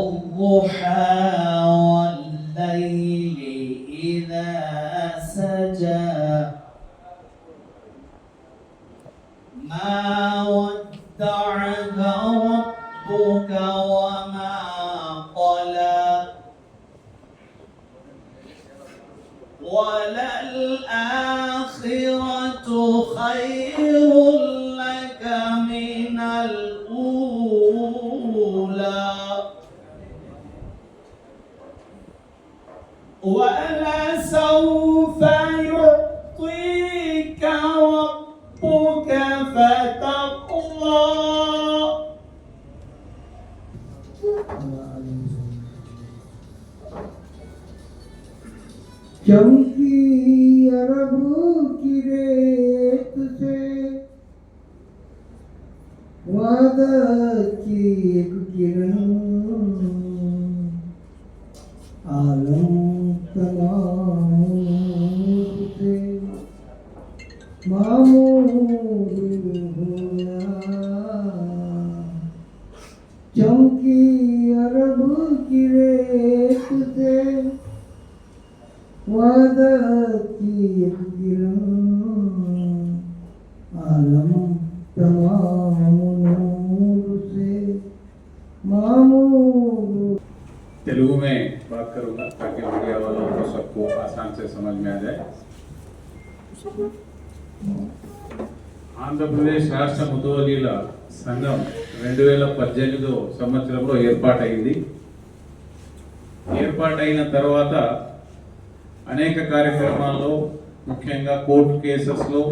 والضحى والليل إذا سجى ما ودعك ربك وما قلى وللآخرة خير لك من الأولى ولسوف يعطيك ربك فترضى. चमकी अरब की रेत से वादा की एक किरण आलम तमाम से मामूल हुआ। चमकी अरब की रेत से वादा की किरण आलम तमाम नूर से मामूल। तेलुगु में बात करूंगा ताकि मीडिया वालों को सबको आसान से समझ में आ जाए। ఆంధ్రప్రదేశ్ రాష్ట్ర ముతువల్లీల సంఘం 2018 సంవత్సరంలో ఏర్పాటైంది. ఏర్పాటైన తర్వాత అనేక కార్యక్రమాల్లో ముఖ్యంగా కోర్టు కేసెస్లో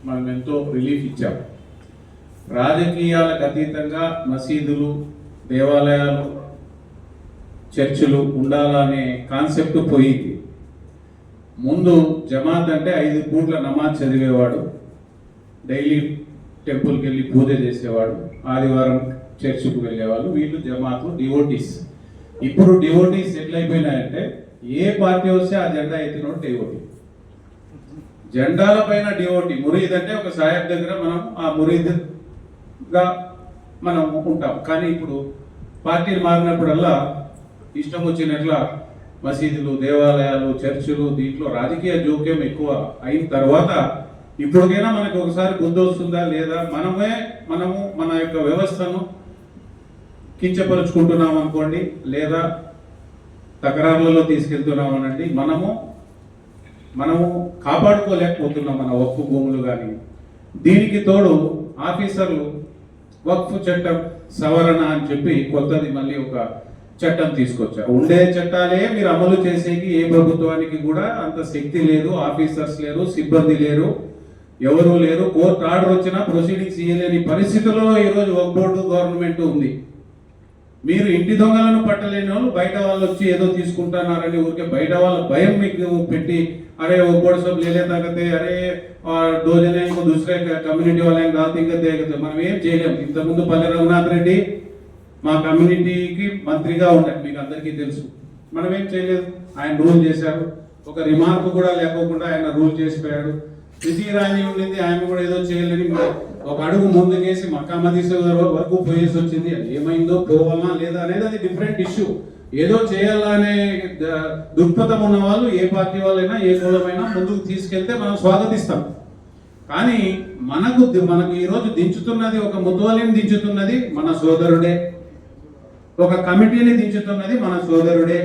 మనం ఎంతో రిలీఫ్ ఇచ్చాం. రాజకీయాలకు అతీతంగా మసీదులు, దేవాలయాలు, చర్చిలు ఉండాలనే కాన్సెప్ట్ పోయింది. ముందు జమాత్ అంటే 5 పూట్ల నమాజ్ చదివేవాడు, డైలీ టెంపుల్కి వెళ్ళి పూజ చేసేవాడు, ఆదివారం చర్చికి వెళ్ళేవాళ్ళు. వీళ్ళు జమాతు, డివోటీస్. ఇప్పుడు డివోటీస్ ఎట్లయిపోయినాయంటే ఏ పార్టీ వస్తే ఆ జెండా ఎత్తినోడు డివోటీ, జెండాల పైన డివోటీ. మురీద్ అంటే ఒక సాహెబ్ దగ్గర మనం ఆ మురీద్గా మనం ఉంటాం. కానీ ఇప్పుడు పార్టీలు మారినప్పుడల్లా ఇష్టం వచ్చినట్ల మసీదులు, దేవాలయాలు, చర్చిలు, దీంట్లో రాజకీయ జోక్యం ఎక్కువ అయిన తర్వాత ఇప్పటికైనా మనకు ఒకసారి బుద్ధి వస్తుందా లేదా, మనము మన యొక్క వ్యవస్థను కించపరుచుకుంటున్నాం అనుకోండి, లేదా తకరారులలో తీసుకెళ్తున్నాం అనండి, మనము కాపాడుకోలేకపోతున్నాం మన వక్ఫ్ భూములు. కానీ దీనికి తోడు ఆఫీసర్లు వక్ఫ్ చట్టం సవరణ అని చెప్పి కొత్తది మళ్ళీ ఒక చట్టం తీసుకొచ్చారు. ఉండే చట్టాలే మీరు అమలు చేసేకి ఏ ప్రభుత్వానికి కూడా అంత శక్తి లేదు, ఆఫీసర్స్ లేరు, సిబ్బంది లేరు, ఎవరూ లేరు. కోర్టు ఆర్డర్ వచ్చినా ప్రొసీడింగ్స్ ఇవ్వలేని పరిస్థితుల్లో ఈరోజు వక్ఫ్ బోర్డు గవర్నమెంట్ ఉంది. మీరు ఇంటి దొంగలను పట్టలేని వాళ్ళు బయట వాళ్ళు వచ్చి ఏదో తీసుకుంటున్నారని ఊరికే బయట వాళ్ళ భయం మీకు పెట్టి अरे वो बोर्ड सब ले लेता कहते अरे और 2 जने को दूसरे कम्युनिटी वाले गाती कहते మనం ఏం చేయలేం. ఇంతకుముందు పల్లె రఘునాథ్ రెడ్డి మా కమ్యూనిటీకి మంత్రిగా ఉండాలి, మీకు అందరికీ తెలుసు. మనం ఏం చేయలేదు, ఆయన రూల్ చేశారు. ఒక రిమార్క్ కూడా లేకోకుండా ఆయన రూల్ చేసిపోయాడు. శృతి ఇరానీ ఉండింది, ఆయన కూడా ఏదో చేయలేని ఒక అడుగు ముందుకేసి మక్కా మదీనా వరకు పోయేసి వచ్చింది. అది ఏమైందో, పోవాలా లేదా అనేది అది డిఫరెంట్ ఇష్యూ. ఏదో చేయాలనే దృక్పథం ఉన్న వాళ్ళు, ఏ పార్టీ వాళ్ళైనా, ఏ కులమైనా ముందుకు తీసుకెళ్తే మనం స్వాగతిస్తాం. కానీ మనకు ఈరోజు దించుతున్నది, ఒక ముతువల్లిని దించుతున్నది మన సోదరుడే, ఒక కమిటీని దించుతున్నది మన సోదరుడే.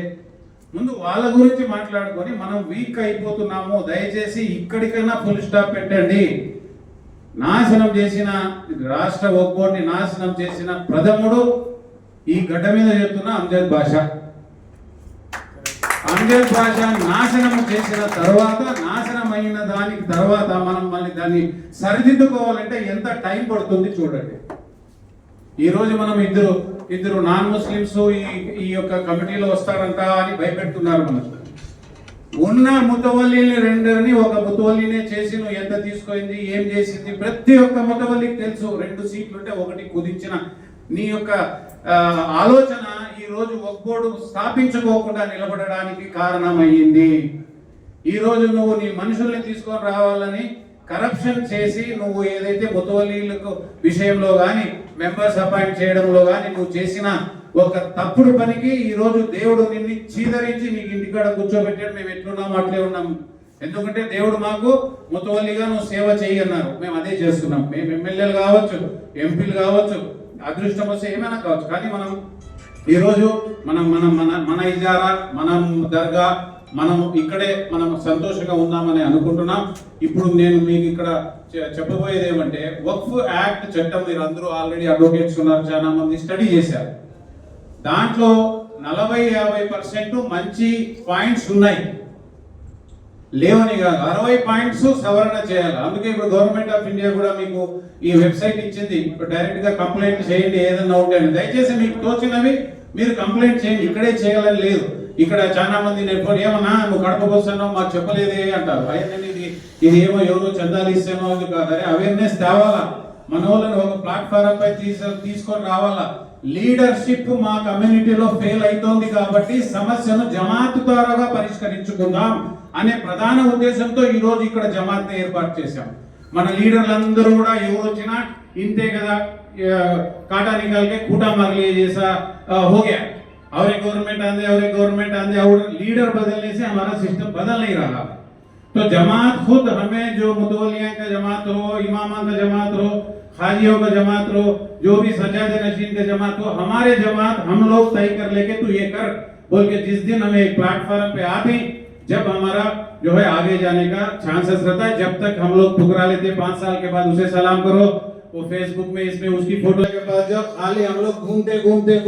ముందు వాళ్ళ గురించి మాట్లాడుకొని మనం వీక్ అయిపోతున్నాము. దయచేసి ఇక్కడికైనా ఫుల్ స్టాప్ పెట్టండి. నాశనం చేసిన రాష్ట్ర వక్ఫ్ బోర్డుని నాశనం చేసిన ప్రథముడు ఈ గడ్డ మీద చెప్తున్న అంజద్ బాషా. అంజద్ బాషా నాశనం చేసిన తర్వాత, నాశనం అయిన దానికి తర్వాత మనం మళ్ళీ దాన్ని సరిదిద్దుకోవాలంటే ఎంత టైం పడుతుంది చూడండి. ఈరోజు మనం ఇద్దరు నాన్ ముస్లిమ్స్ ఈ యొక్క కమిటీలో వస్తారంట అని భయపెడుతున్నారు. మనకు ఉన్న ముతవల్లిని 2 ఒక ముతవల్లినే చేసి నువ్వు ఎంత తీసుకుంది, ఏం చేసింది ప్రతి ఒక్క ముతవల్లికి తెలుసు. 2 సీట్లు ఉంటే 1 కుదించిన నీ యొక్క ఆలోచన ఈ రోజు వక్ఫ్ బోర్డు స్థాపించుకోకుండా నిలబడడానికి కారణమయ్యింది. ఈ రోజు నువ్వు నీ మనుషుల్ని తీసుకొని రావాలని కరప్షన్ చేసి నువ్వు ఏదైతే ముతవల్లీలకు విషయంలో కానీ మెంబర్స్ అపాయింట్ చేయడంలో కానీ నువ్వు చేసిన ఒక తప్పుడు పనికి ఈ రోజు దేవుడు నిన్ను చీదరించి నీకు ఇంటికాడ కూర్చోబెట్టాడు. మేము ఎట్లున్నాము అట్లే ఉన్నాం. ఎందుకంటే దేవుడు మాకు ముతవల్లిగా నువ్వు సేవ చేయన్నారు, మేము అదే చేస్తున్నాం. మేము ఎమ్మెల్యేలు కావచ్చు, ఎంపీలు కావచ్చు, అదృష్టం వస్తే ఏమైనా కావచ్చు, కానీ మనం ఈరోజు మనం మన మన మన ఇజారా, మనం దర్గా, మనం ఇక్కడే మనం సంతోషంగా ఉన్నామని అనుకుంటున్నాం. ఇప్పుడు నేను మీకు ఇక్కడ చెప్పబోయేది ఏమంటే, వక్ఫ్ యాక్ట్ చట్టం మీరు అందరూ ఆల్రెడీ అడ్వకేట్స్ ఉన్నారు, చాలా మంది స్టడీ చేశారు. దాంట్లో 40-50% మంచి పాయింట్స్ ఉన్నాయి, లేవని కాదు. 60 పాయింట్స్ సవరణ చేయాలి. అందుకే ఇప్పుడు గవర్నమెంట్ ఆఫ్ ఇండియా కూడా మీకు ఈ వెబ్సైట్ ఇచ్చింది. ఇప్పుడు డైరెక్ట్ గా కంప్లైంట్ చేయండి ఏదన్నా ఉంటే. దయచేసి మీకు తోచినవి మీరు కంప్లైంట్ చేయండి, ఇక్కడే చేయాలని లేదు. ఇక్కడ చాలా మంది నేను ఏమన్నా నువ్వు కడపకు వస్తున్నావు మాకు చెప్పలేదే అంటారు. అయ్యా ఇది ఏమో ఎవరో చందాలు ఇస్తానో అది కాదు. అరే అవేర్నెస్ తేవాలా, మన వాళ్ళని ఒక ప్లాట్ఫారం పై తీసుకొని రావాలా. లీడర్షిప్ మా కమ్యూనిటీలో ఫెయిల్ అవుతోంది కాబట్టి సమస్యను జమాత్ ద్వారాగా పరిష్కరించుకుందాం అనే ప్రధాన ఉద్దేశంతో ఈ రోజు ఇక్కడ జమాత్ ఏర్పాటు చేశాం. మన లీడర్లందరూ కూడా ఎవరు వచ్చినా ఇంతే కదా, काटा निकाल के खूटा मार लिया जैसा हो गया। और एक गवर्नमेंट आंदे और लीडर बदलने से हमारा सिस्टम बदल नहीं रहा। तो जमात खुद हमें जो मुतवलिया का जमात हो, इमामा का जमात हो, हाजियों का जमात हो, जो भी सजादे नशीन का जमात हो, हमारे जमात हम लोग तय कर लेके तू ये कर बोल के जिस दिन हमें एक प्लेटफॉर्म पे आते जब हमारा जो है आगे जाने का चांसेस रहता है। जब तक हम लोग ठुकरा लेते 5 साल के बाद उसे सलाम करो, वो फेसबुक में इसमें उसकी फोटो के पास जब खाली हम लोग घूमते